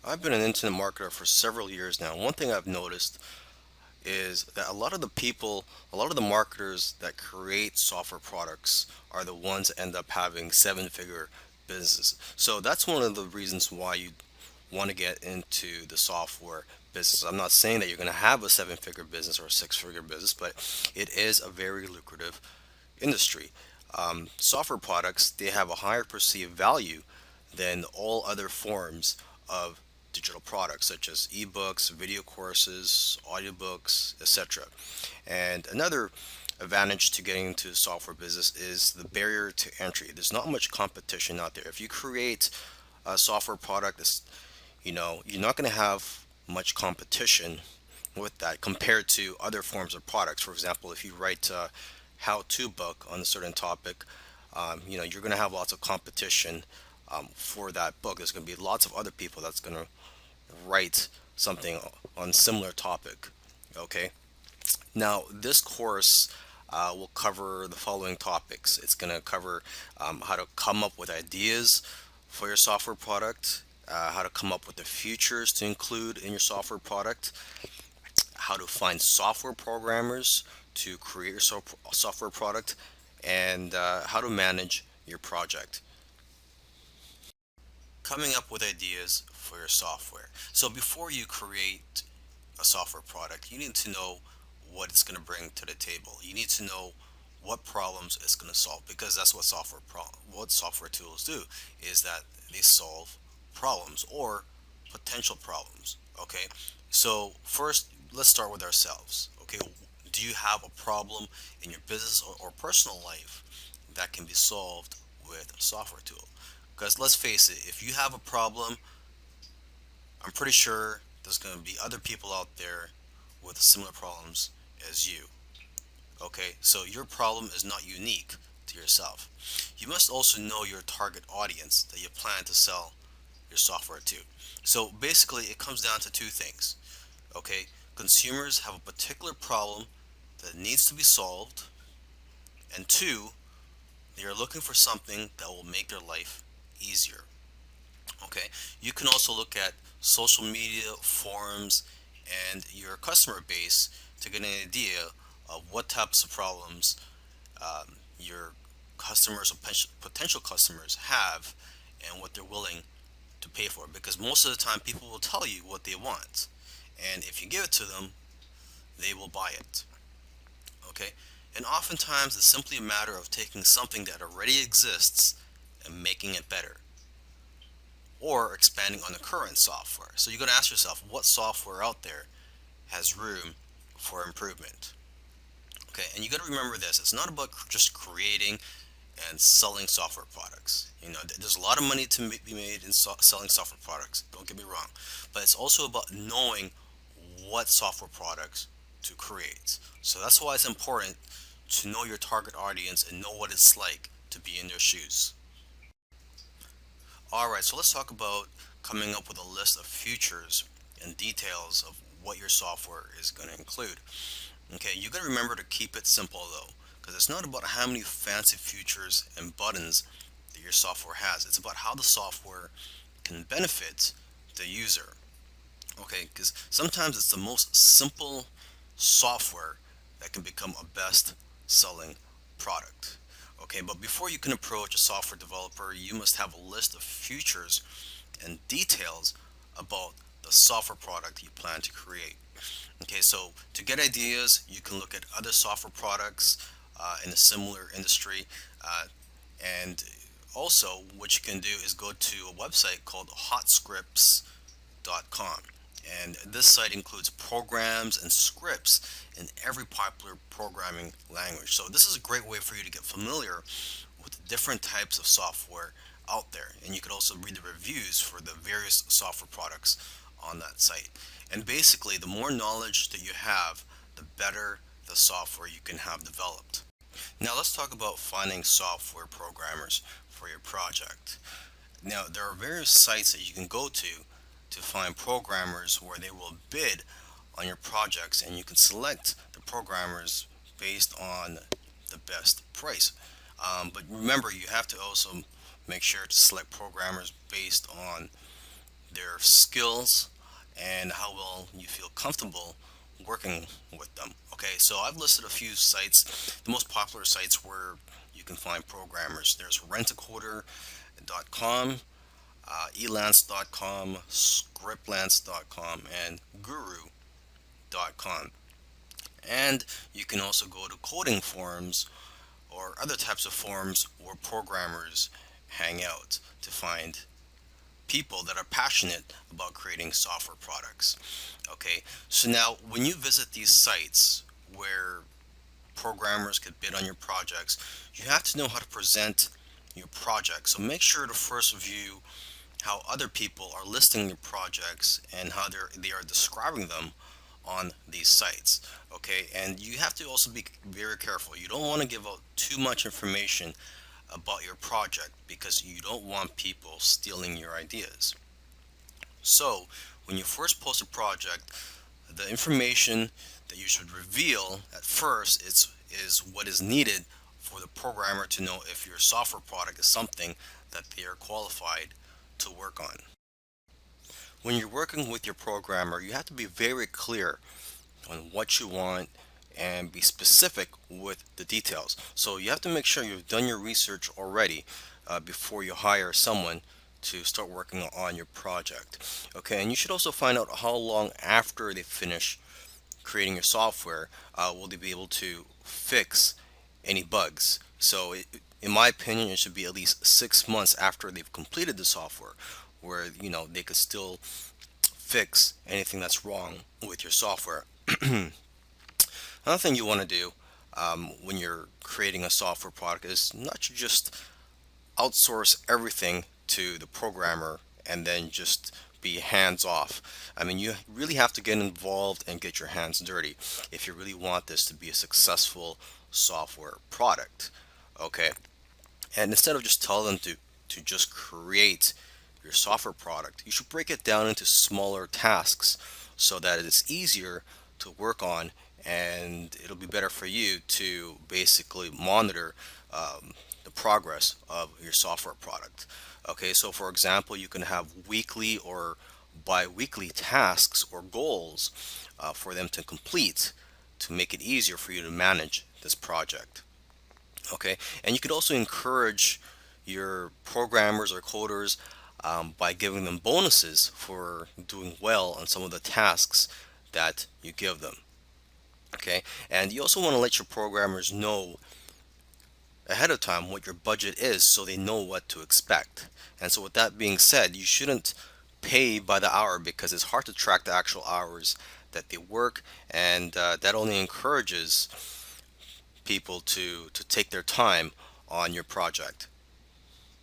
I've been an internet marketer for several years now. One thing I've noticed is that a lot of the marketers that create software products are the ones that end up having seven-figure businesses. So that's one of the reasons why you want to get into the software business. I'm not saying that you're going to have a seven-figure business or a six-figure business, but it is a very lucrative industry. Software products, they have a higher perceived value than all other forms of digital products such as ebooks, video courses, audiobooks, etc. And another advantage to getting into the software business is the barrier to entry. There's not much competition out there. If you create a software product that's, you're not going to have much competition with that compared to other forms of products. For example, if you write a how-to book on a certain topic, you're going to have lots of competition for that book. There's going to be lots of other people that's going to write something on similar topic. Okay. Now, this course will cover the following topics. It's going to cover how to come up with ideas for your software product, how to come up with the features to include in your software product, how to find software programmers to create your software product, and how to manage your project. Coming up with ideas for your software. So before you create a software product, you need to know what it's going to bring to the table. You need to know what problems it's going to solve, because that's what what software tools do, is that they solve problems or potential problems. Okay, so first let's start with ourselves. Okay, do you have a problem in your business or personal life that can be solved with a software tool? Because let's face it, if you have a problem, I'm pretty sure there's going to be other people out there with similar problems as you. Okay, so your problem is not unique to yourself. You must also know your target audience that you plan to sell your software to. So basically, it comes down to two things. Okay, consumers have a particular problem that needs to be solved, and two, they are looking for something that will make their life easier. Okay, you can also look at social media, forums, and your customer base to get an idea of what types of problems your customers or potential customers have and what they're willing to pay for. Because most of the time, people will tell you what they want, and if you give it to them, they will buy it. Okay, and oftentimes it's simply a matter of taking something that already exists and making it better, or expanding on the current software. So you got to ask yourself, what software out there has room for improvement? Okay, and you got to remember this: it's not about just creating and selling software products. There's a lot of money to be made in selling software products. Don't get me wrong, but it's also about knowing what software products to create. So that's why it's important to know your target audience and know what it's like to be in their shoes. All right, so let's talk about coming up with a list of features and details of what your software is going to include. Okay, you got to remember to keep it simple though, because it's not about how many fancy features and buttons that your software has. It's about how the software can benefit the user. Okay, because sometimes it's the most simple software that can become a best selling product. Okay, but before you can approach a software developer, you must have a list of features and details about the software product you plan to create. Okay, so to get ideas, you can look at other software products in a similar industry. And also, what you can do is go to a website called hotscripts.com. And this site includes programs and scripts in every popular programming language. So this is a great way for you to get familiar with the different types of software out there. And you could also read the reviews for the various software products on that site. And basically, the more knowledge that you have, the better the software you can have developed. Now let's talk about finding software programmers for your project. Now there are various sites that you can go to find programmers where they will bid on your projects, and you can select the programmers based on the best price. But remember, you have to also make sure to select programmers based on their skills, and how well you feel comfortable working with them. Okay, so I've listed a few sites, the most popular sites where you can find programmers. There's rentacoder.com, elance.com, scriptlance.com, and guru.com. And you can also go to coding forums or other types of forums where programmers hang out to find people that are passionate about creating software products. Okay, so now when you visit these sites where programmers could bid on your projects, you have to know how to present your project. So make sure to first view how other people are listing their projects and how they are describing them on these sites. Okay, and you have to also be very careful. You don't want to give out too much information about your project because you don't want people stealing your ideas. So when you first post a project, the information that you should reveal at first is what is needed for the programmer to know if your software product is something that they are qualified to work on. When you're working with your programmer, you have to be very clear on what you want and be specific with the details. So you have to make sure you've done your research already before you hire someone to start working on your project. Okay, and you should also find out how long after they finish creating your software will they be able to fix any bugs. So in my opinion, it should be at least 6 months after they've completed the software, where they could still fix anything that's wrong with your software. Another thing you want to do when you're creating a software product is not to just outsource everything to the programmer and then just be hands off. I mean, you really have to get involved and get your hands dirty if you really want this to be a successful software product. Okay, and instead of just telling them to just create your software product, you should break it down into smaller tasks so that it's easier to work on, and it'll be better for you to basically monitor the progress of your software product. Okay, so for example, you can have weekly or bi-weekly tasks or goals for them to complete to make it easier for you to manage this project. Okay, and you could also encourage your programmers or coders by giving them bonuses for doing well on some of the tasks that you give them. Okay, and you also want to let your programmers know ahead of time what your budget is so they know what to expect. And so with that being said, you shouldn't pay by the hour because it's hard to track the actual hours that they work, and that only encourages people to take their time on your project.